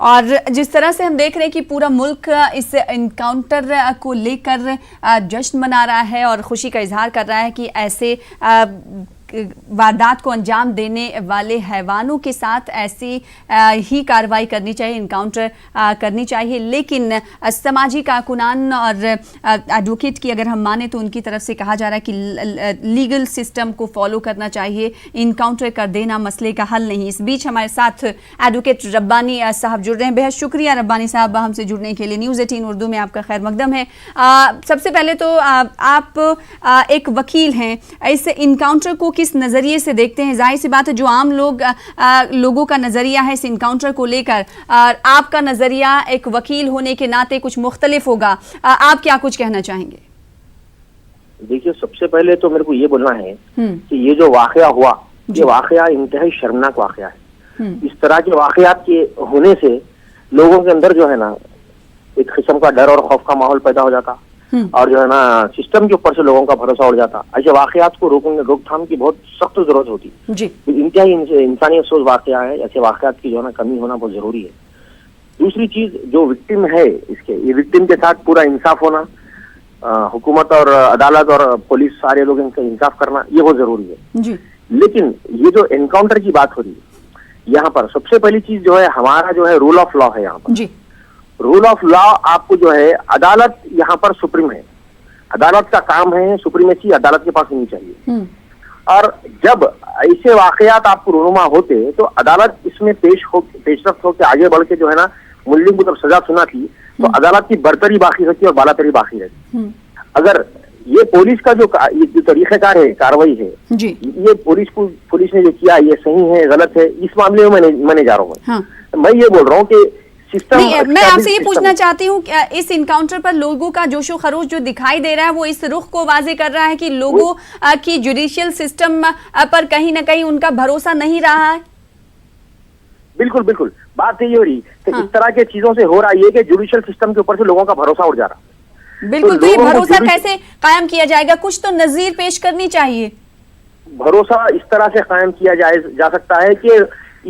और जिस तरह से हम देख रहे हैं कि पूरा मुल्क इस इनकाउंटर को लेकर जश्न मना रहा है और खुशी का इजहार कर रहा है कि ऐसे वारदात को अंजाम देने वाले हैवानों के साथ ऐसी ही कार्रवाई करनी चाहिए, इनकाउंटर करनी चाहिए। लेकिन समाजी कारकुनान और एडवोकेट की अगर हम माने तो उनकी तरफ से कहा जा रहा है कि लीगल सिस्टम को फॉलो करना चाहिए, इनकाउंटर कर देना मसले का हल नहीं। इस बीच हमारे साथ एडवोकेट रब्बानी साहब जुड़ रहे हैं। बेहद शुक्रिया रब्बानी साहब हमसे जुड़ने के लिए। न्यूज़ 18 उर्दू में आपका खैर मकदम है। सबसे पहले तो आप एक वकील हैं, इस इनकाउंटर को किस नजरिए से देखते हैं? जाहिर सी बात है जो आम लोगों का नजरिया है इस इनकाउंटर को लेकर, आपका नजरिया एक वकील होने के नाते कुछ मुख्तलिफ होगा। आप क्या कुछ कहना चाहेंगे? देखिए, सबसे पहले तो मेरे को ये बोलना है कि ये जो वाकया हुआ, ये वाकया इंतहाई शर्मनाक वाकया है। इस तरह के वाकयात के होने से लोगों के अंदर जो है ना एक किस्म का डर और खौफ का माहौल पैदा हो जाता और जो है ना सिस्टम के ऊपर से लोगों का भरोसा उड़ जाता। ऐसे वाकयात को रोकथाम की बहुत सख्त जरूरत होती है। इंतहाई इंसानी अफसोस वाकया है, ऐसे वाकयात की जो है ना कमी होना बहुत जरूरी है। दूसरी चीज, जो विक्टिम है इसके, ये विक्टिम के साथ पूरा इंसाफ होना, हुकूमत और अदालत और पुलिस सारे लोग इनका इंसाफ करना, ये बहुत जरूरी है। लेकिन ये जो एनकाउंटर की बात हो रही है यहाँ पर, सबसे पहली चीज जो है हमारा जो है रूल ऑफ लॉ है। यहाँ पर रूल ऑफ लॉ आपको जो है, अदालत यहाँ पर सुप्रीम है, अदालत का काम है, सुप्रीमेसी अदालत के पास होनी चाहिए। और जब ऐसे वाकयात आपको रूनुमा होते तो अदालत इसमें पेशरफ्त होकर आगे बढ़ के जो है ना मुल्जिम को जब सजा सुनाती तो अदालत की बरतरी बाकी रहती और बालातरी बाकी रहती। अगर ये पुलिस का जो तरीक़ेकार है, कार्रवाई है, ये पुलिस ने जो किया ये सही है गलत है, इस मामले में मैं नहीं जा रहा हूँ। मैं ये बोल रहा हूँ कि मैं आपसे ये पूछना चाहती हूँ, इस इनकाउंटर पर लोगों का जोशो खरोश जो दिखाई दे रहा है वो इस रुख को वाजे कर रहा है कि लोगों की जुडिशियल सिस्टम पर कहीं ना कहीं उनका भरोसा नहीं रहा है। बिल्कुल बिल्कुल, बात यही हो रही कि इस तरह के चीजों से हो रहा है कि जुडिशियल सिस्टम के ऊपर से लोगों का भरोसा उड़ जा रहा। बिल्कुल, तो ये भरोसा कैसे कायम किया जाएगा? कुछ तो नजीर पेश करनी चाहिए। भरोसा इस तरह से कायम किया जा सकता है कि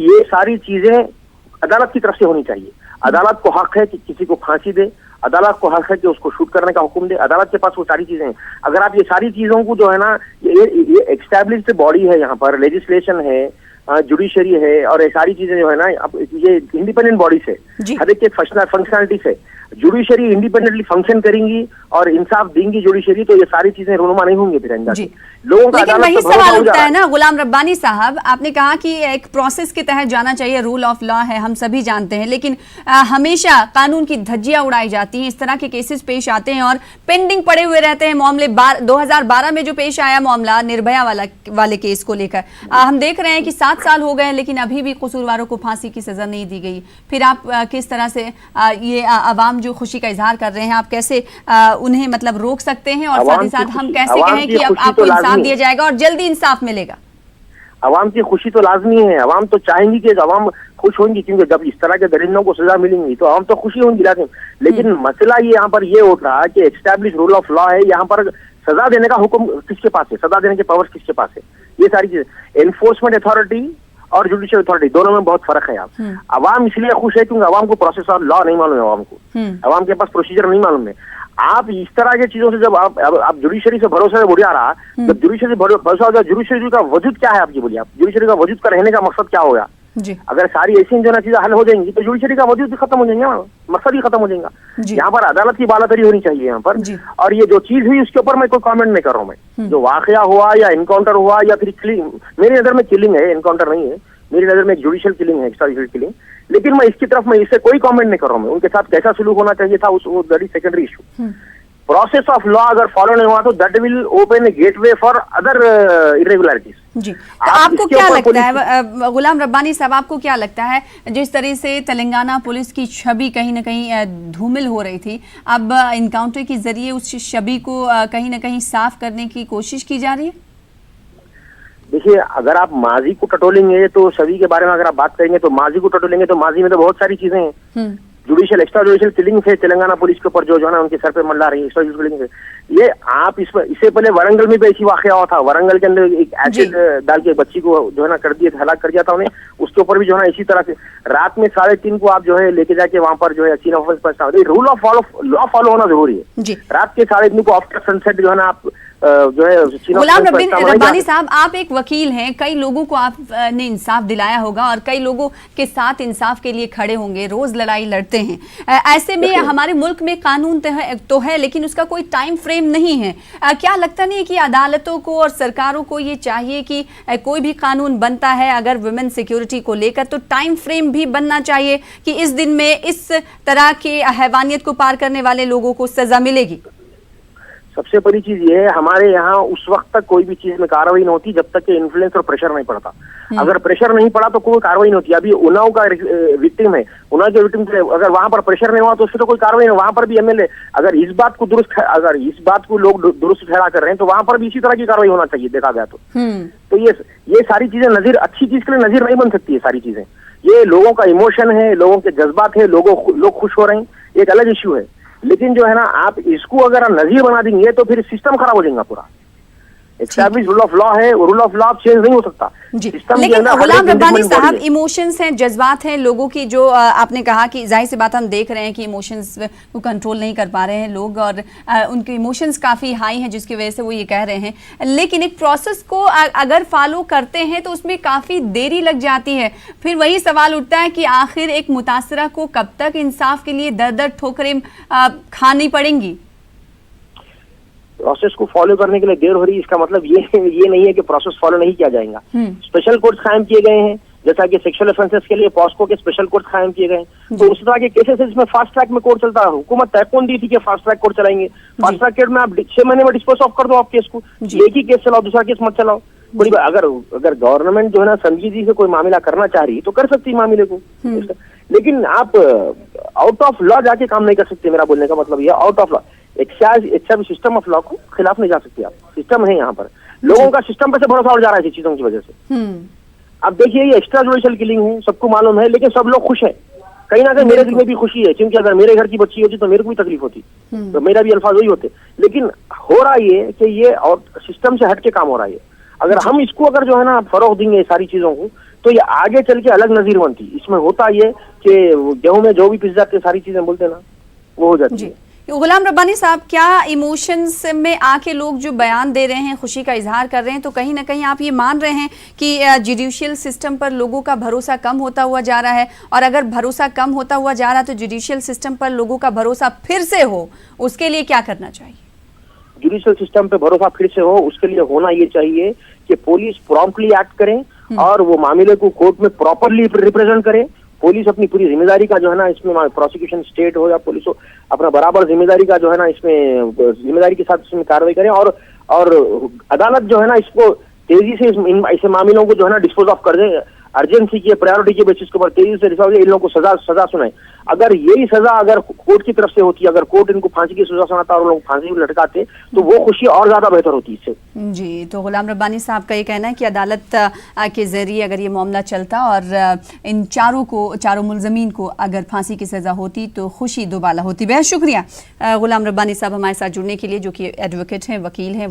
ये सारी चीजें अदालत की तरफ से होनी चाहिए। अदालत को हक है कि किसी को फांसी दे, अदालत को हक है कि उसको शूट करने का हुक्म दे, अदालत के पास वो सारी चीजें हैं। अगर आप ये सारी चीजों को जो है ना, ये एक्स्टैब्लिश्ड बॉडी है, यहाँ पर लेजिस्लेशन है, जुडिशरी है और ये सारी चीजें जो है ना, अब ये इंडिपेंडेंट बॉडी से, हर एक फंक्शनलिटी से जुडिशरी इंडिपेंडेंटली फंक्शन करेंगी और इंसाफ देंगी जुडिशरी, तो ये सारी चीजें रूनुमा नहीं होंगी फिर लोगों का। लेकिन वही सवाल उठता है ना गुलाम रब्बानी साहब, आपने कहा कि एक प्रोसेस के तहत जाना चाहिए, रूल ऑफ लॉ है, हम सभी जानते हैं, लेकिन हमेशा कानून की धज्जियां उड़ाई जाती हैं। इस तरह के केसेस पेश आते हैं और पेंडिंग पड़े हुए रहते हैं मामले। 2012 में जो पेश आया मामला निर्भया वाले केस को लेकर, हम देख रहे हैं कि 7 साल हो गए लेकिन अभी भी कसूरवारों को फांसी की सजा नहीं दी गई। फिर आप किस तरह से ये अवाम जो खुशी का इजहार कर रहे हैं, आप कैसे उन्हें मतलब रोक सकते हैं और साथ ही साथ हम कैसे कहें कि अब आपको इंसाफ दिया जाएगा और जल्दी इंसाफ मिलेगा? अवाम की खुशी तो लाजमी है, अवाम तो चाहेंगी कि अवाम खुश होंगी, क्योंकि जब इस तरह के दरिंदों को सजा मिलेंगी तो अवाम तो खुशी होंगी। लेकिन मसला ये यहाँ पर ये उठ रहा है कि एस्टैब्लिश रूल ऑफ लॉ है, यहाँ पर सजा देने का हुक्म किसके पास है, सजा देने के पावर्स किसके पास है, ये सारी चीजें। एनफोर्समेंट अथॉरिटी और जुडिशियल अथॉरिटी दोनों में बहुत फर्क है। अवाम इसलिए खुश है क्योंकि अवाम को प्रोसेस ऑफ लॉ नहीं मालूम है, अवाम के पास प्रोसीजर नहीं मालूम है। आप इस तरह की चीजों से जब आप जुडिशरी से भरोसा उड़ जा रहा, जब जुडिशरी से भरोसा हो जाए, जुडिशरी का वजूद क्या है आपकी, बोलिए आप जुडिशरी का वजूद का रहने का मकसद क्या होगा? अगर सारी ऐसी जो ना चीजें हल हो जाएंगी तो जुडिशरी का वजूद भी खत्म हो जाएगा, मकसद ही खत्म हो जाएगा। यहाँ पर अदालत की बालातरी होनी चाहिए यहाँ पर। और ये जो चीज हुई उसके ऊपर मैं कोई कमेंट नहीं कर रहा हूँ। मैं जो वाकया हुआ या इनकाउंटर हुआ या फिर किलिंग, मेरी नजर में किलिंग है, इनकाउंटर नहीं है, मेरी नजर में एक जुडिशियल किलिंग है, एक्स्ट्राजुडिशियल किलिंग। लेकिन मैं इसकी तरफ मैं इससे कोई कमेंट नहीं कर रहा हूँ। मैं उनके साथ कैसा सलूक होना चाहिए था वो that is secondary issue. Process of law अगर फॉलो नहीं हुआ तो that will open a gateway for other irregularities. जी, तो आपको क्या लगता है गुलाम रब्बानी साहब, आपको क्या लगता है जिस तरह से तेलंगाना पुलिस की छवि कहीं ना कहीं धूमिल हो रही थी, अब इनकाउंटर के जरिए उस छवि को कहीं ना कहीं साफ करने की कोशिश की जा रही है? देखिए, अगर आप माजी को टटोलेंगे तो छवि के बारे में अगर आप बात करेंगे तो माजी को टटोलेंगे तो माजी में तो बहुत सारी चीजें हैं। जुडिशियल एक्स्ट्रा जुडिशियल किलिंग है तेलंगाना पुलिस के ऊपर जो है ना उनके सर पे मंडरा रही है एक्स्ट्रा जुडिशियल किलिंग है। ये आप इससे पहले वारंगल में भी ऐसी वाकया हुआ था, वारंगल के अंदर एक एसिड डाल के बच्ची को जो है ना कर दिया, हलाक कर दिया था उन्हें, उसके ऊपर भी जो है ना इसी तरह से रात में 3:30 को आप जो है लेके जाके वहां पर जो है सीन ऑफेंस पर रूल ऑफ लॉ फॉलो होना जरूरी है। रात के 3:30 को आफ्टर सनसेट जो है ना आप जो है गुलाम रब्बानी साहब, आप एक वकील हैं, कई लोगों को आपने इंसाफ दिलाया होगा और कई लोगों के साथ इंसाफ के लिए खड़े होंगे, रोज लड़ाई लड़ते हैं। ऐसे में हमारे मुल्क में कानून तो है लेकिन उसका कोई टाइम फ्रेम नहीं है। क्या लगता नहीं कि अदालतों को और सरकारों को ये चाहिए कि कोई भी कानून बनता है अगर वुमेन सिक्योरिटी को लेकर तो टाइम फ्रेम भी बनना चाहिए कि इस दिन में इस तरह के हैवानियत को पार करने वाले लोगों को सजा मिलेगी? सबसे बड़ी चीज ये है, हमारे यहाँ उस वक्त तक कोई भी चीज में कार्रवाई नहीं होती जब तक कि इन्फ्लुएंस और प्रेशर नहीं पड़ता। अगर प्रेशर नहीं पड़ा तो कोई कार्रवाई नहीं होती। अभी उन्नाव का विक्टिम है, उन्नाव के विक्टिम अगर वहां पर प्रेशर नहीं हुआ तो उससे तो कोई कार्रवाई नहीं। वहां पर भी एमएलए अगर इस बात को लोग दुरुस्त ठहरा कर रहे हैं तो वहां पर भी इसी तरह की कार्रवाई होना चाहिए देखा गया तो ये सारी चीजें नजीर अच्छी चीज के लिए नजीर नहीं बन सकती है। सारी चीजें ये लोगों का इमोशन है, लोगों के जज्बात है, लोग खुश हो रहे हैं, एक अलग इश्यू है। लेकिन जो है ना आप इसको अगर नजीर बना देंगे तो फिर सिस्टम खराब हो जाएगा पूरा। एस्टैब्लिश रूल ऑफ लॉ है, रूल ऑफ लॉ चेंज नहीं हो सकता। लेकिन गुलाम रब्बानी साहब, इमोशंस हैं, जज्बात हैं लोगों की, जो आपने कहा कि जाहिर सी बात हम देख रहे हैं कि इमोशंस को कंट्रोल नहीं कर पा रहे हैं लोग और उनके इमोशंस काफ़ी हाई हैं जिसकी वजह से वो ये कह रहे हैं। लेकिन एक प्रोसेस को अगर फॉलो करते हैं तो उसमें काफ़ी देरी लग जाती है। फिर वही सवाल उठता है कि आखिर एक मुतासरा को कब तक इंसाफ के लिए दर ठोकरें खानी पड़ेंगी? प्रोसेस को फॉलो करने के लिए देर हो रही है, इसका मतलब ये नहीं है कि प्रोसेस फॉलो नहीं किया जाएगा। स्पेशल कोर्ट्स कायम किए गए हैं, जैसा कि सेक्सुअल ऑफेंसेस के लिए पॉस्को के स्पेशल कोर्ट कायम किए गए हैं। तो उस तरह के केसेस है जिसमें फास्ट ट्रैक में कोर्ट चलता है। हुकूमत तय कौन दी थी कि फास्ट ट्रैक कोर्ट चलाएंगे? फास्ट ट्रैक कोर्ट में आप 6 महीने में डिस्पोज ऑफ कर दो आप केस को, एक ही केस चलाओ, दूसरा केस मत चलाओ। अगर गवर्नमेंट जो है ना संजीदगी से कोई मामला करना चाह रही तो कर सकती है मामले को, लेकिन आप आउट ऑफ लॉ जाके काम नहीं कर सकते। मेरा बोलने का मतलब यह out of law system of law को खिलाफ नहीं जा सकती आप। सिस्टम है यहाँ पर, लोगों का सिस्टम पर से भरोसा उड़ जा रहा है चीजों की वजह से। अब देखिए ये एक्स्ट्रा जुडिशियल किलिंग है, सबको मालूम है, लेकिन सब लोग खुश हैं। कहीं ना कहीं मेरे दिल में भी खुशी है, क्योंकि अगर मेरे घर की बच्ची होती तो मेरे को भी तकलीफ होती, तो मेरा भी अल्फाज वही होते। लेकिन हो रहा ये कि ये और सिस्टम से हट के काम हो रहा है। अगर हम इसको अगर जो है ना फरोग देंगे सारी चीजों को तो ये आगे चल के अलग नजीर बनती। इसमें होता ये कि गेहूं में जो भी पिस जाते सारी चीजें बोलते ना वो हो जाती है। गुलाम रब्बानी साहब, क्या इमोशंस में आके लोग जो बयान दे रहे हैं, खुशी का इजहार कर रहे हैं, तो कहीं ना कहीं आप ये मान रहे हैं कि जुडिशियल सिस्टम पर लोगों का भरोसा कम होता हुआ जा रहा है? और अगर भरोसा कम होता हुआ जा रहा है तो जुडिशियल सिस्टम पर लोगों का भरोसा फिर से हो, उसके लिए क्या करना चाहिए? जुडिशियल सिस्टम पे भरोसा फिर से हो, उसके लिए होना ये चाहिए कि पुलिस प्रॉम्प्टली एक्ट करे और वो मामले को कोर्ट में प्रॉपरली रिप्रेजेंट करे। पुलिस अपनी पूरी जिम्मेदारी का जो है ना इसमें प्रोसिक्यूशन स्टेट हो या पुलिस हो, अपना बराबर जिम्मेदारी का जो है ना इसमें जिम्मेदारी के साथ इसमें कार्रवाई करें और अदालत जो है ना इसको तेजी से ऐसे मामलों को जो है ना डिस्पोज ऑफ कर दे। अर्जेंसी की प्रायोरिटी के बेसिस के ऊपर तेजी से रिजॉल्व, इन लोगों को सजा सुनाए। अगर यही सजा अगर कोर्ट की तरफ से होती, अगर कोर्ट इनको फांसी की सजा सुनाता और लोग फांसी में लटकाते तो वो खुशी और ज्यादा बेहतर होती इससे। जी, तो गुलाम रब्बानी साहब का ये कहना है कि अदालत के जरिए अगर ये मामला चलता और इन चारों मुलजमीन को अगर फांसी की सजा होती तो खुशी दोबाला होती। बेहद शुक्रिया गुलाम रब्बानी साहब हमारे साथ जुड़ने के लिए, जो कि एडवोकेट हैं, वकील हैं।